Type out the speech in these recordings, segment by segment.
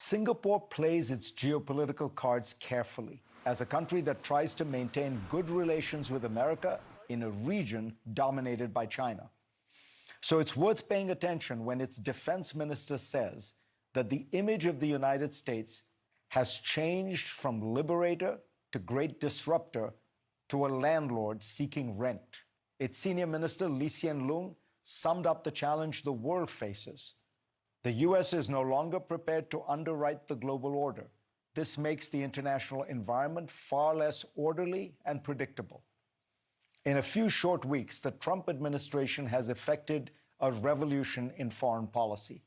Singapore plays its geopolitical cards carefully as a country that tries to maintain good relations with America in a region dominated by China. So it's worth paying attention when its defense minister says that the image of the United States has changed from liberator to great disruptor to a landlord seeking rent. Its senior minister, Lee Hsien Loong, summed up the challenge the world faces. The US is no longer prepared to underwrite the global order. This makes the international environment far less orderly and predictable. In a few short weeks, the Trump administration has effected a revolution in foreign policy.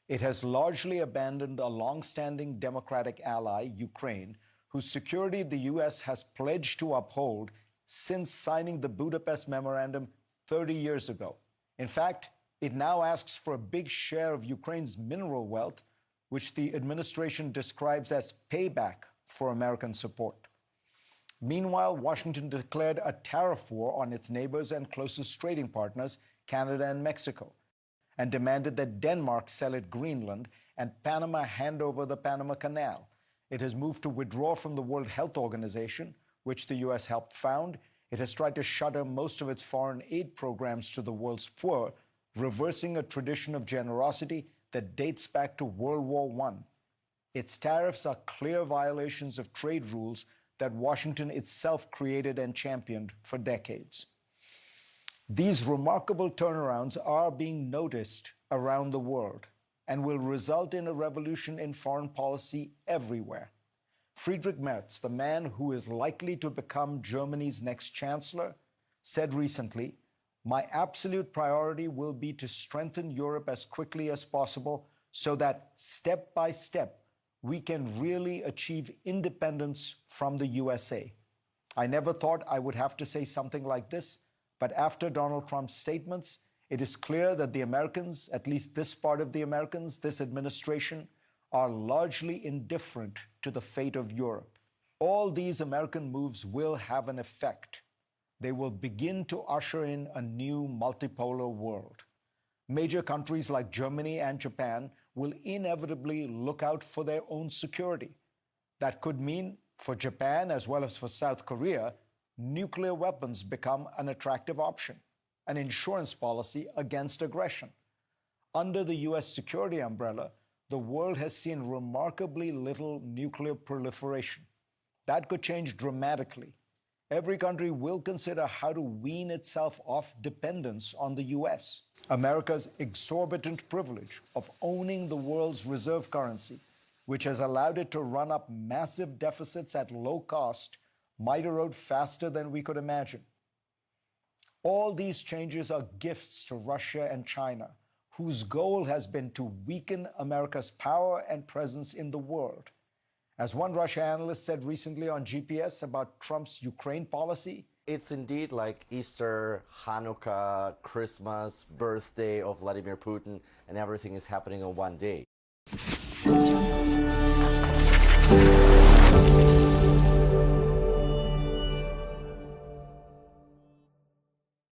It has largely abandoned a long-standing democratic ally, Ukraine, whose security the US has pledged to uphold since signing the Budapest Memorandum 30 years ago. In fact, it now asks for a big share of Ukraine's mineral wealth, which the administration describes as payback for American support. Meanwhile, Washington declared a tariff war on its neighbors and closest trading partners, Canada and Mexico, and demanded that Denmark sell it Greenland and Panama hand over the Panama Canal. It has moved to withdraw from the World Health Organization, which the US helped found. It has tried to shutter most of its foreign aid programs to the world's poor, reversing a tradition of generosity that dates back to World War I. Its tariffs are clear violations of trade rules that Washington itself created and championed for decades. These remarkable turnarounds are being noticed around the world and will result in a revolution in foreign policy everywhere. Friedrich Merz, the man who is likely to become Germany's next chancellor, said recently, "My absolute priority will be to strengthen Europe as quickly as possible so that step by step we can really achieve independence from the USA." I never thought I would have to say something like this, but after Donald Trump's statements, it is clear that the Americans, at least this part of the Americans, this administration, are largely indifferent to the fate of Europe. All these American moves will have an effect. They will begin to usher in a new multipolar world. Major countries like Germany and Japan will inevitably look out for their own security. That could mean, for Japan as well as for South Korea, nuclear weapons become an attractive option, an insurance policy against aggression. Under the US security umbrella, the world has seen remarkably little nuclear proliferation. That could change dramatically. Every country will consider how to wean itself off dependence on the US. America's exorbitant privilege of owning the world's reserve currency, which has allowed it to run up massive deficits at low cost, might erode faster than we could imagine. All these changes are gifts to Russia and China, whose goal has been to weaken America's power and presence in the world. As one Russia analyst said recently on GPS about Trump's Ukraine policy, it's indeed like Easter, Hanukkah, Christmas, birthday of Vladimir Putin, and everything is happening on one day.